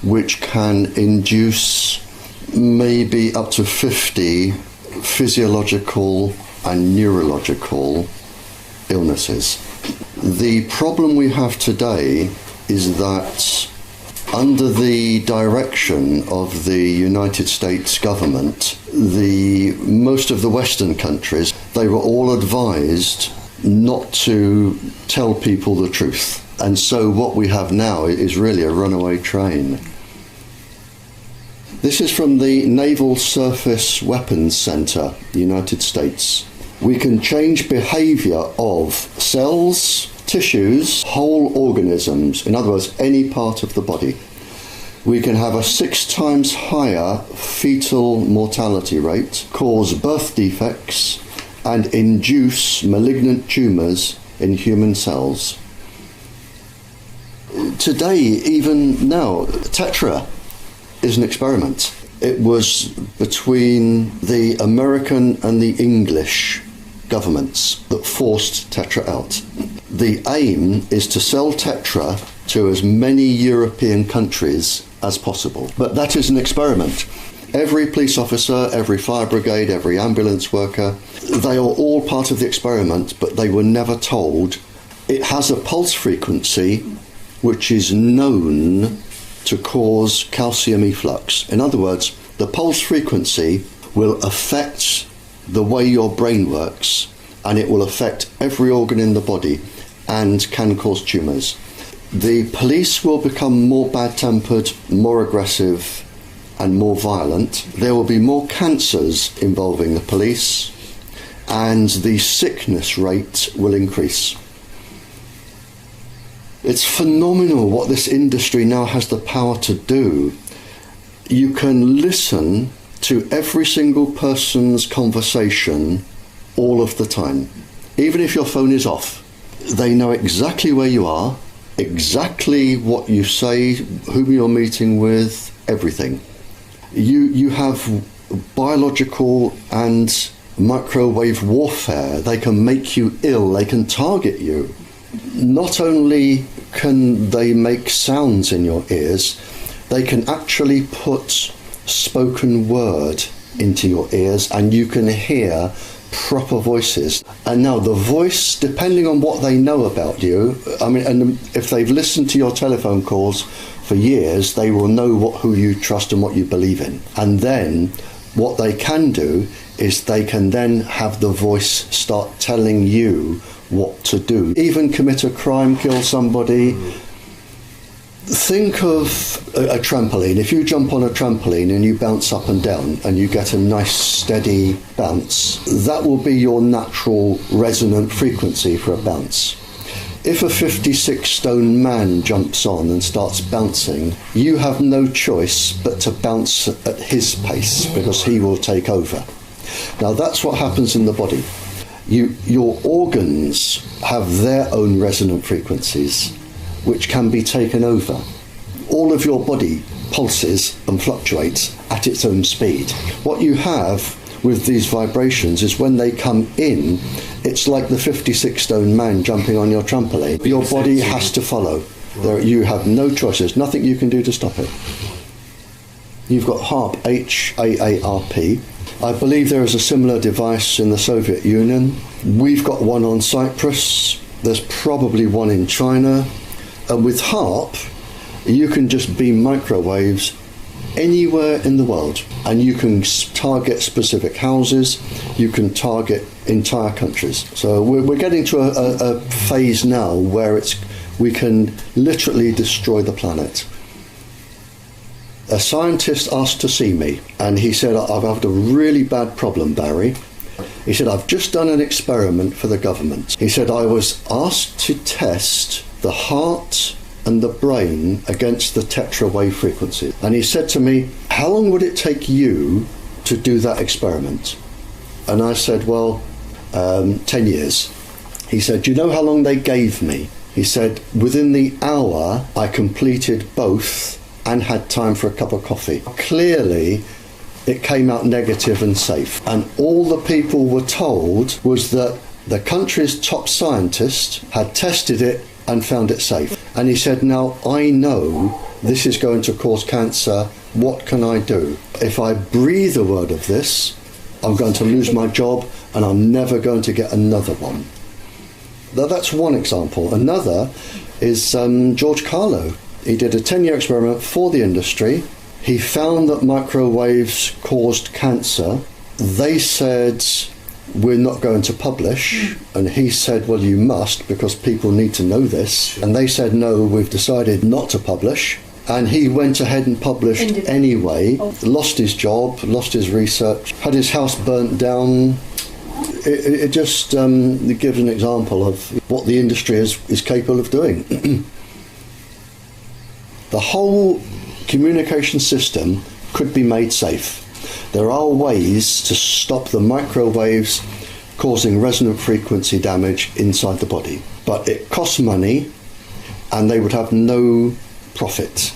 which can induce maybe up to 50 physiological and neurological illnesses. The problem we have today is that under the direction of the United States government, most of the Western countries, they were all advised not to tell people the truth. And so what we have now is really a runaway train. This is from the Naval Surface Weapons Center, United States. We can change behavior of cells, tissues, whole organisms, in other words, any part of the body. We can have a 6 times higher fetal mortality rate, cause birth defects, and induce malignant tumours in human cells. Today, even now, Tetra is an experiment. It was between the American and the English governments that forced Tetra out. The aim is to sell Tetra to as many European countries as possible. But that is an experiment. Every police officer, every fire brigade, every ambulance worker, they are all part of the experiment, but they were never told it has a pulse frequency which is known to cause calcium efflux. In other words, the pulse frequency will affect the way your brain works, and it will affect every organ in the body and can cause tumours. The police will become more bad-tempered, more aggressive and more violent. There will be more cancers involving the police, and the sickness rate will increase. It's phenomenal what this industry now has the power to do. You can listen to every single person's conversation all of the time. Even if your phone is off, they know exactly where you are, exactly what you say, whom you're meeting with, everything. You have biological and microwave warfare. They can make you ill, they can target you. Not only can they make sounds in your ears, they can actually put spoken word into your ears and you can hear proper voices. And now the voice, depending on what they know about you, and if they've listened to your telephone calls for years, they will know who you trust and what you believe in. And then what they can do is they can then have the voice start telling you what to do. Even commit a crime, kill somebody. Think of a trampoline. If you jump on a trampoline and you bounce up and down and you get a nice steady bounce, that will be your natural resonant frequency for a bounce. If a 56-stone man jumps on and starts bouncing, you have no choice but to bounce at his pace because he will take over. Now that's what happens in the body. Your organs have their own resonant frequencies which can be taken over. All of your body pulses and fluctuates at its own speed. What you have with these vibrations is when they come in, it's like the 56-stone man jumping on your trampoline. Your body has to follow. You have no choice. There's nothing you can do to stop it. You've got HAARP, H-A-A-R-P. I believe there is a similar device in the Soviet Union. We've got one on Cyprus. There's probably one in China. And with HAARP, you can just beam microwaves anywhere in the world. And you can target specific houses. You can target entire countries. So we're getting to a phase now where we can literally destroy the planet. A scientist asked to see me, and he said, I've had a really bad problem, Barry. He said, I've just done an experiment for the government. He said, I was asked to test the heart and the brain against the tetra wave frequency. And he said to me, how long would it take you to do that experiment? And I said, well, 10 years. He said, do you know how long they gave me? He said, within the hour, I completed both and had time for a cup of coffee. Clearly, it came out negative and safe. And all the people were told was that the country's top scientist had tested it and found it safe. And he said, now I know this is going to cause cancer, what can I do? If I breathe a word of this, I'm going to lose my job and I'm never going to get another one. Now, that's one example. Another is George Carlo. He did a 10-year experiment for the industry. He found that microwaves caused cancer. They said, we're not going to publish. And he said, well, you must, because people need to know this. And they said, no, we've decided not to publish. And he went ahead and published anyway, lost his job, lost his research, had his house burnt down. It just gives an example of what the industry is capable of doing. The whole communication system could be made safe. There are ways to stop the microwaves causing resonant frequency damage inside the body. But it costs money and they would have no profit.